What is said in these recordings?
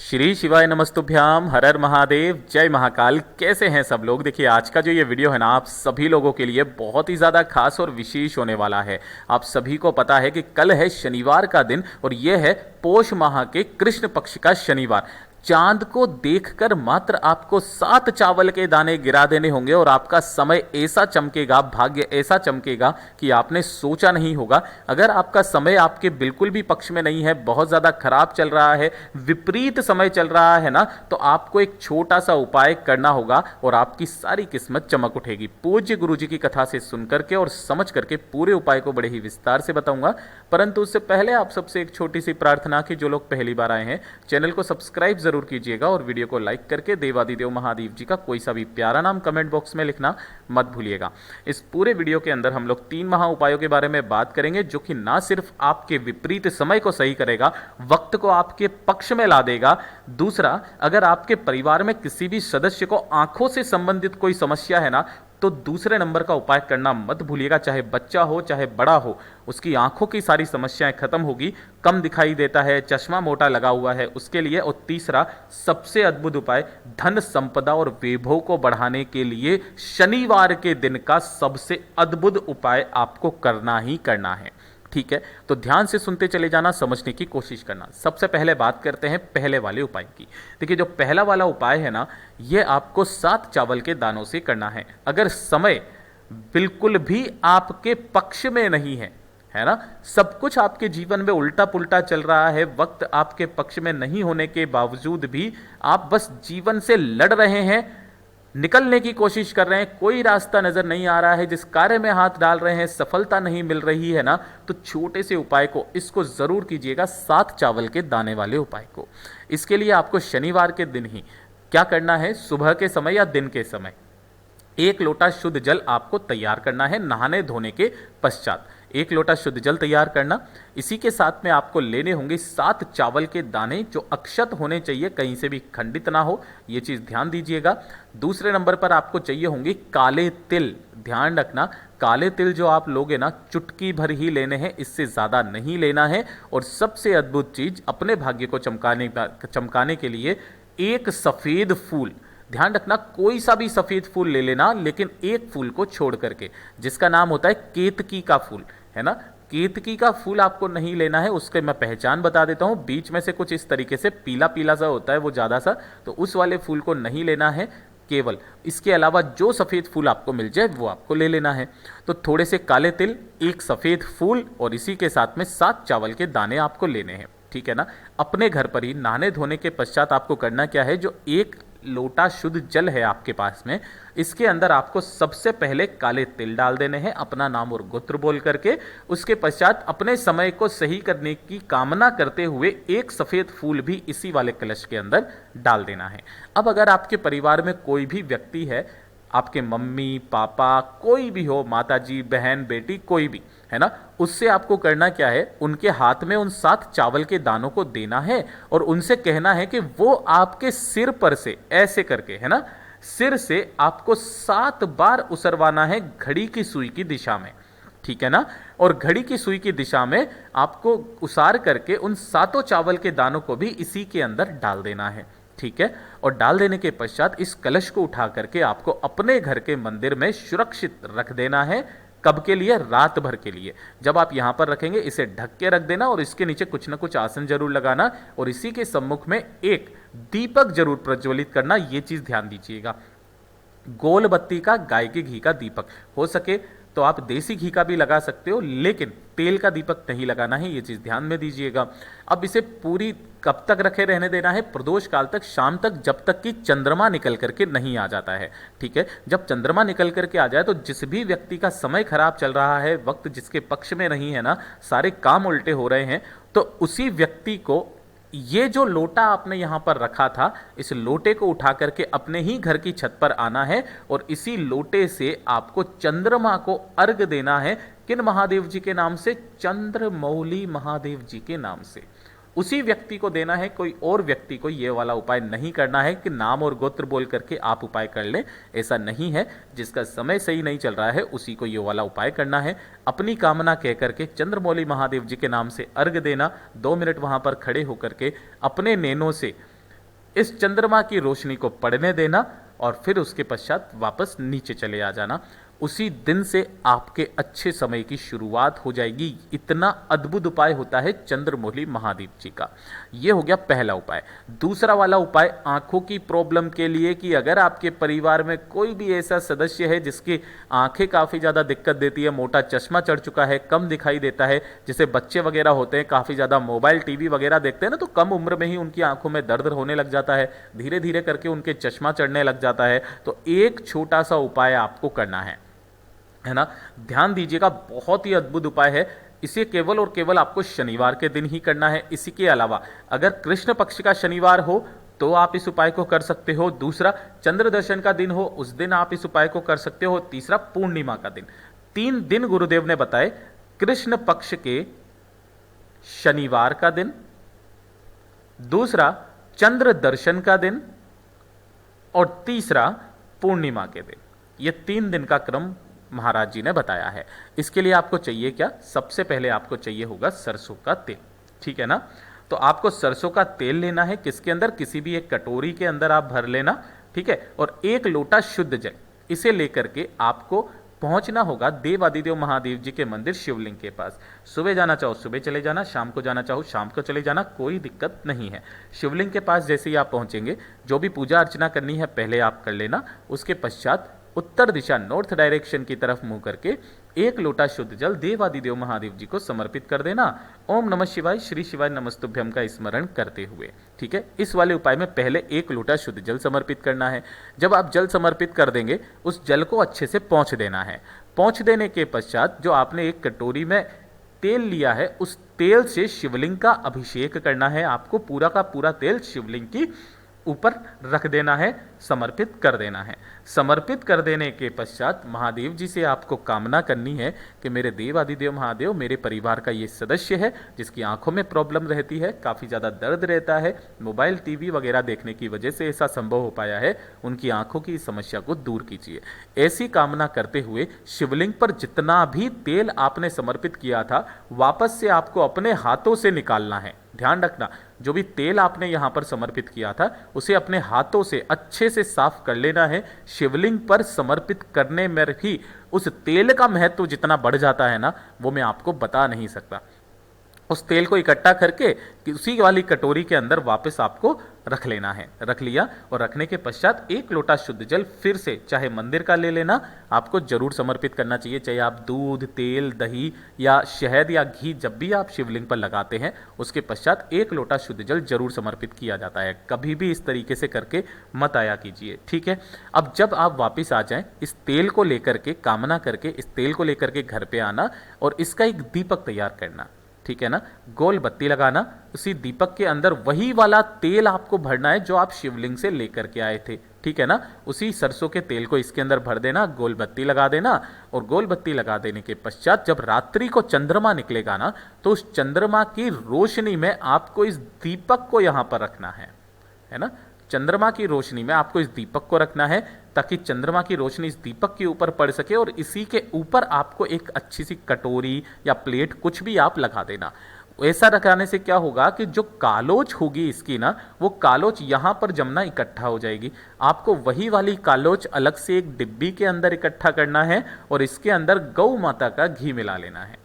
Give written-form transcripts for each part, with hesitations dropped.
श्री शिवाय नमस्तुभ्याम। हर हर महादेव, जय महाकाल। कैसे हैं सब लोग? देखिए, आज का जो ये वीडियो है ना, आप सभी लोगों के लिए बहुत ही ज़्यादा खास और विशेष होने वाला है। आप सभी को पता है कि कल है शनिवार का दिन और ये है पोष माह के कृष्ण पक्ष का शनिवार। चांद को देखकर मात्र आपको 7 चावल के दाने गिरा देने होंगे और आपका समय ऐसा चमकेगा, भाग्य ऐसा चमकेगा कि आपने सोचा नहीं होगा। अगर आपका समय आपके बिल्कुल भी पक्ष में नहीं है, बहुत ज़्यादा खराब चल रहा है, विपरीत समय चल रहा है ना, तो आपको एक छोटा सा उपाय करना होगा और आपकी सारी किस्मत चमक उठेगी। पूज्य गुरु जी की कथा से सुन करके और समझ करके पूरे उपाय को बड़े ही विस्तार से बताऊंगा। परंतु उससे पहले आप सबसे एक छोटी सी प्रार्थना कि जो लोग पहली बार आए हैं, चैनल को सब्सक्राइब जरूर कीजिएगा और वीडियो को लाइक करके देवादिदेव महादेव जी का कोई सा भी प्यारा नाम कमेंट बॉक्स में लिखना मत भूलिएगा। इस पूरे वीडियो के अंदर हम लोग 3 महा उपायों के बारे में बात करेंगे, जो कि ना सिर्फ आपके विपरीत समय को सही करेगा, वक्त को आपके पक्ष में ला देगा। दूसरा, अगर आपके परिवार में किसी भी सदस्य को आंखों से संबंधित कोई समस्या है ना, तो दूसरे नंबर का उपाय करना मत भूलिएगा। चाहे बच्चा हो चाहे बड़ा हो, उसकी आंखों की सारी समस्याएं खत्म होगी। कम दिखाई देता है, चश्मा मोटा लगा हुआ है, उसके लिए। और तीसरा सबसे अद्भुत उपाय, धन संपदा और वैभव को बढ़ाने के लिए शनिवार के दिन का सबसे अद्भुत उपाय आपको करना ही करना है। ठीक है, तो ध्यान से सुनते चले जाना, समझने की कोशिश करना। सबसे पहले बात करते हैं पहले वाले उपाय की। देखिए, जो पहला वाला उपाय है ना, यह आपको 7 चावल के दानों से करना है। अगर समय बिल्कुल भी आपके पक्ष में नहीं है ना, सब कुछ आपके जीवन में उल्टा पुल्टा चल रहा है, वक्त आपके पक्ष में नहीं होने के बावजूद भी आप बस जीवन से लड़ रहे हैं, निकलने की कोशिश कर रहे हैं, कोई रास्ता नजर नहीं आ रहा है, जिस कार्य में हाथ डाल रहे हैं सफलता नहीं मिल रही है ना, तो छोटे से उपाय को, इसको जरूर कीजिएगा, 7 चावल के दाने वाले उपाय को। इसके लिए आपको शनिवार के दिन ही क्या करना है, सुबह के समय या दिन के समय 1 लोटा शुद्ध जल आपको तैयार करना है। नहाने धोने के पश्चात 1 लोटा शुद्ध जल तैयार करना। इसी के साथ में आपको लेने होंगे 7 चावल के दाने, जो अक्षत होने चाहिए, कहीं से भी खंडित ना हो, ये चीज़ ध्यान दीजिएगा। दूसरे नंबर पर आपको चाहिए होंगे काले तिल। ध्यान रखना, काले तिल जो आप लोगे ना, चुटकी भर ही लेने हैं, इससे ज़्यादा नहीं लेना है। और सबसे अद्भुत चीज़, अपने भाग्य को चमकाने के लिए 1 सफ़ेद फूल। ध्यान रखना, कोई सा भी सफ़ेद फूल ले लेना, लेकिन एक फूल को छोड़ करके, जिसका नाम होता है केतकी का फूल, है ना। केतकी का फूल आपको नहीं लेना है, उसके मैं पहचान बता देता हूँ। बीच में से कुछ इस तरीके से पीला पीला सा होता है, वो ज़्यादा सा, तो उस वाले फूल को नहीं लेना है। केवल इसके अलावा जो सफ़ेद फूल आपको मिल जाए वो आपको ले लेना है। तो थोड़े से काले तिल, 1 सफ़ेद फूल और इसी के साथ में 7 चावल के दाने आपको लेने हैं। ठीक है ना। अपने घर पर ही नहाने धोने के पश्चात आपको करना क्या है, जो 1 लोटा शुद्ध जल है आपके पास में, इसके अंदर आपको सबसे पहले काले तिल डाल देने हैं, अपना नाम और गोत्र बोल करके। उसके पश्चात अपने समय को सही करने की कामना करते हुए 1 सफ़ेद फूल भी इसी वाले कलश के अंदर डाल देना है। अब अगर आपके परिवार में कोई भी व्यक्ति है, आपके मम्मी पापा, कोई भी हो, माता जी, बहन, बेटी, कोई भी है ना, उससे आपको करना क्या है, उनके हाथ में उन 7 चावल के दानों को देना है और उनसे कहना है कि वो आपके सिर पर से ऐसे करके, है ना, सिर से आपको 7 बार उसरवाना है घड़ी की सुई की दिशा में। ठीक है ना। और घड़ी की सुई की दिशा में आपको उसार करके उन 7 चावल के दानों को भी इसी के अंदर डाल देना है। ठीक है। और डाल देने के पश्चात इस कलश को उठा करके आपको अपने घर के मंदिर में सुरक्षित रख देना है। कब के लिए? रात भर के लिए। जब आप यहां पर रखेंगे, इसे ढक के रख देना और इसके नीचे कुछ ना कुछ आसन जरूर लगाना और इसी के सम्मुख में एक दीपक जरूर प्रज्वलित करना। यह चीज ध्यान दीजिएगा, गोल बत्ती का, गाय के घी का दीपक। हो सके तो आप देसी घी का भी लगा सकते हो, लेकिन तेल का दीपक नहीं लगाना है, ये चीज़ ध्यान में दीजिएगा। अब इसे पूरी कब तक रखे रहने देना है? प्रदोष काल तक, शाम तक, जब तक कि चंद्रमा निकल करके नहीं आ जाता है। ठीक है। जब चंद्रमा निकल करके आ जाए, तो जिस भी व्यक्ति का समय खराब चल रहा है, वक्त जिसके पक्ष में नहीं है ना, सारे काम उल्टे हो रहे हैं, तो उसी व्यक्ति को ये जो लोटा आपने यहां पर रखा था, इस लोटे को उठा करके अपने ही घर की छत पर आना है और इसी लोटे से आपको चंद्रमा को अर्घ देना है। किन महादेव जी के नाम से? चंद्रमौली महादेव जी के नाम से। उसी व्यक्ति को देना है, कोई और व्यक्ति को ये वाला उपाय नहीं करना है कि नाम और गोत्र बोल करके आप उपाय कर लें, ऐसा नहीं है। जिसका समय सही नहीं चल रहा है उसी को ये वाला उपाय करना है। अपनी कामना कह करके चंद्रमौली महादेव जी के नाम से अर्घ देना। 2 मिनट वहां पर खड़े होकर के अपने नैनों से इस चंद्रमा की रोशनी को पड़ने देना और फिर उसके पश्चात वापस नीचे चले आ जाना। उसी दिन से आपके अच्छे समय की शुरुआत हो जाएगी। इतना अद्भुत उपाय होता है चंद्रमौली महादेव जी का। यह हो गया पहला उपाय। दूसरा वाला उपाय आंखों की प्रॉब्लम के लिए कि अगर आपके परिवार में कोई भी ऐसा सदस्य है जिसकी आंखें काफ़ी ज़्यादा दिक्कत देती है, मोटा चश्मा चढ़ चुका है, कम दिखाई देता है, जैसे बच्चे वगैरह होते हैं काफ़ी ज़्यादा मोबाइल टीवी वगैरह देखते हैं ना, तो कम उम्र में ही उनकी आंखों में दर्द होने लग जाता है, धीरे धीरे करके उनके चश्मा चढ़ने लग जाता है। तो एक छोटा सा उपाय आपको करना है ना, ध्यान दीजिएगा, बहुत ही अद्भुत उपाय है। इसे केवल और केवल आपको शनिवार के दिन ही करना है। इसी के अलावा अगर कृष्ण पक्ष का शनिवार हो तो आप इस उपाय को कर सकते हो। दूसरा, चंद्र दर्शन का दिन हो उस दिन आप इस उपाय को कर सकते हो। तीसरा, पूर्णिमा का दिन। 3 दिन गुरुदेव ने बताए, कृष्ण पक्ष के शनिवार का दिन, दूसरा चंद्र दर्शन का दिन और तीसरा पूर्णिमा के दिन। ये 3 दिन का क्रम महाराज जी ने बताया है। इसके लिए आपको चाहिए क्या? सबसे पहले आपको चाहिए होगा सरसों का तेल, ठीक है ना। तो आपको सरसों का तेल लेना है, किसके अंदर? किसी भी एक कटोरी के अंदर आप भर लेना, ठीक है। और 1 लोटा शुद्ध जल, इसे लेकर के आपको पहुंचना होगा देवादिदेव महादेव जी के मंदिर शिवलिंग के पास। सुबह जाना चाहो सुबह चले जाना, शाम को जाना चाहो शाम को चले जाना, कोई दिक्कत नहीं है। शिवलिंग के पास जैसे ही आप पहुंचेंगे, जो भी पूजा अर्चना करनी है पहले आप कर लेना। उसके पश्चात उत्तर दिशा नॉर्थ डायरेक्शन की तरफ मुंह करके 1 लोटा शुद्ध जल देवादिदेव महादेव जी को समर्पित कर देना। ओम नमः शिवाय, श्री शिवाय नमस्तुभ्यम का स्मरण करते हुए, ठीक है। इस वाले उपाय में पहले 1 लोटा शुद्ध जल समर्पित करना है। जब आप जल समर्पित कर देंगे, उस जल को अच्छे से पोंछ देना है। पोंछ देने के पश्चात जो आपने एक कटोरी में तेल लिया है, उस तेल से शिवलिंग का अभिषेक करना है। आपको पूरा का पूरा तेल शिवलिंग की ऊपर रख देना है, समर्पित कर देना है। समर्पित कर देने के पश्चात महादेव जी से आपको कामना करनी है कि मेरे देवादिदेव महादेव, मेरे परिवार का ये सदस्य है जिसकी आंखों में प्रॉब्लम रहती है, काफ़ी ज़्यादा दर्द रहता है, मोबाइल टीवी वगैरह देखने की वजह से ऐसा संभव हो पाया है, उनकी आंखों की समस्या को दूर कीजिए। ऐसी कामना करते हुए शिवलिंग पर जितना भी तेल आपने समर्पित किया था, वापस से आपको अपने हाथों से निकालना है। ध्यान रखना, जो भी तेल आपने यहां पर समर्पित किया था, उसे अपने हाथों से अच्छे से साफ कर लेना है। शिवलिंग पर समर्पित करने में ही उस तेल का महत्व जितना बढ़ जाता है ना, वो मैं आपको बता नहीं सकता। उस तेल को इकट्ठा करके उसी वाली कटोरी के अंदर वापस आपको रख लेना है। रख लिया और रखने के पश्चात 1 लोटा शुद्ध जल फिर से चाहे मंदिर का ले लेना, आपको जरूर समर्पित करना चाहिए। चाहे आप दूध, तेल, दही या शहद या घी जब भी आप शिवलिंग पर लगाते हैं, उसके पश्चात 1 लोटा शुद्ध जल जरूर समर्पित किया जाता है। कभी भी इस तरीके से करके मत आया कीजिए, ठीक है। अब जब आप वापिस आ जाएं, इस तेल को लेकर के, कामना करके इस तेल को लेकर के घर पे आना और इसका एक दीपक तैयार करना, ठीक है ना। गोल बत्ती लगाना, उसी दीपक के अंदर वही वाला तेल आपको भरना है जो आप शिवलिंग से लेकर के आए थे, ठीक है ना। उसी सरसों के तेल को इसके अंदर भर देना, गोल बत्ती लगा देना और गोल बत्ती लगा देने के पश्चात जब रात्रि को चंद्रमा निकलेगा ना, तो उस चंद्रमा की रोशनी में आपको इस दीपक को यहां पर रखना है ना। चंद्रमा की रोशनी में आपको इस दीपक को रखना है ताकि चंद्रमा की रोशनी इस दीपक के ऊपर पड़ सके और इसी के ऊपर आपको एक अच्छी सी कटोरी या प्लेट कुछ भी आप लगा देना। ऐसा रखाने से क्या होगा कि जो कालोच होगी इसकी ना, वो कालोच यहां पर जमना इकट्ठा हो जाएगी। आपको वही वाली कालोच अलग से एक डिब्बी के अंदर इकट्ठा करना है और इसके अंदर गौ माता का घी मिला लेना है।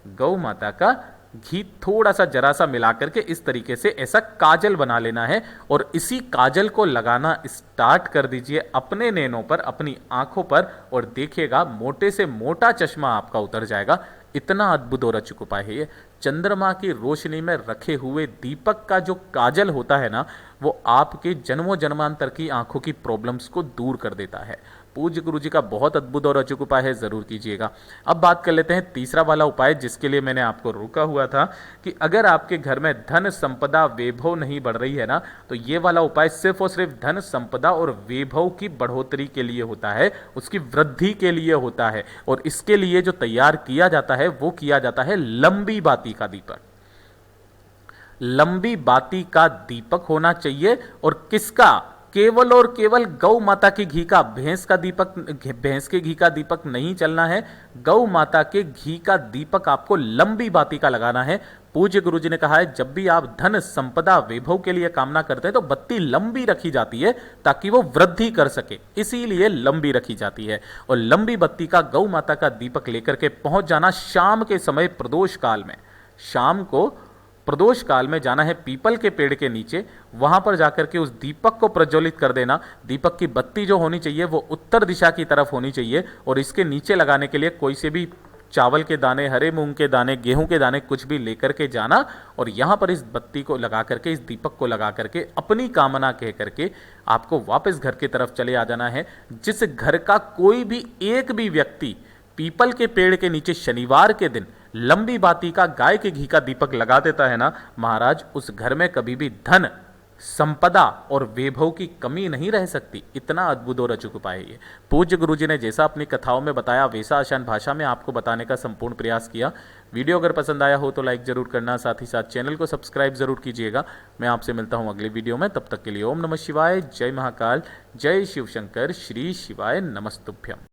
गौ माता का घी थोड़ा सा जरा सा मिला करके इस तरीके से ऐसा काजल बना लेना है और इसी काजल को लगाना स्टार्ट कर दीजिए अपने नैनों पर, अपनी आंखों पर, और देखिएगा मोटे से मोटा चश्मा आपका उतर जाएगा। इतना अद्भुत और अचूक उपाय है ये। चंद्रमा की रोशनी में रखे हुए दीपक का जो काजल होता है ना, वो आपके जन्मों जन्मांतर की आंखों की प्रॉब्लम्स को दूर कर देता है। पूज्य गुरु जी का बहुत अद्भुत और अचूक उपाय है, जरूर कीजिएगा। अब बात कर लेते हैं तीसरा वाला उपाय, जिसके लिए मैंने आपको रोका हुआ था कि अगर आपके घर में धन संपदा वैभव नहीं बढ़ रही है ना, तो ये वाला उपाय सिर्फ और सिर्फ धन संपदा और वैभव की बढ़ोतरी के लिए होता है, उसकी वृद्धि के लिए होता है। और इसके लिए जो तैयार किया जाता है वो किया जाता है लंबी बाती का दीपक। लंबी बाती का दीपक होना चाहिए और किसका? केवल और केवल गौ माता के घी का, भैंस के घी का दीपक नहीं चलना है, गौ माता के घी का दीपक आपको लंबी बाती का लगाना है। पूज्य गुरु जी ने कहा है जब भी आप धन संपदा वैभव के लिए कामना करते हैं तो बत्ती लंबी रखी जाती है ताकि वो वृद्धि कर सके, इसीलिए लंबी रखी जाती है। और लंबी बत्ती का गौ माता का दीपक लेकर के पहुंच जाना शाम के समय प्रदोष काल में, शाम को प्रदोष काल में जाना है पीपल के पेड़ के नीचे, वहां पर जाकर के उस दीपक को प्रज्वलित कर देना। दीपक की बत्ती जो होनी चाहिए वो उत्तर दिशा की तरफ होनी चाहिए और इसके नीचे लगाने के लिए कोई से भी चावल के दाने, हरे मूंग के दाने, गेहूं के दाने कुछ भी लेकर के जाना और यहां पर इस बत्ती को लगा करके, इस दीपक को लगा करके अपनी कामना कह करके आपको वापस घर की तरफ चले आ जाना है। जिस घर का कोई भी एक भी व्यक्ति पीपल के पेड़ के नीचे शनिवार के दिन लंबी बाती का गाय के घी का दीपक लगा देता है ना महाराज, उस घर में कभी भी धन, संपदा और वैभव की कमी नहीं रह सकती। इतना अद्भुत और अचूक उपाय है ये। पूज्य गुरु जी ने जैसा अपनी कथाओं में बताया वैसा आसान भाषा में आपको बताने का संपूर्ण प्रयास किया। वीडियो अगर पसंद आया हो तो लाइक जरूर करना, साथ ही साथ चैनल को सब्सक्राइब जरूर कीजिएगा। मैं आपसे मिलता हूं अगली वीडियो में, तब तक के लिए ओम नमः शिवाय, जय महाकाल, जय शिव शंकर, श्री शिवाय नमस्तुभ्यम।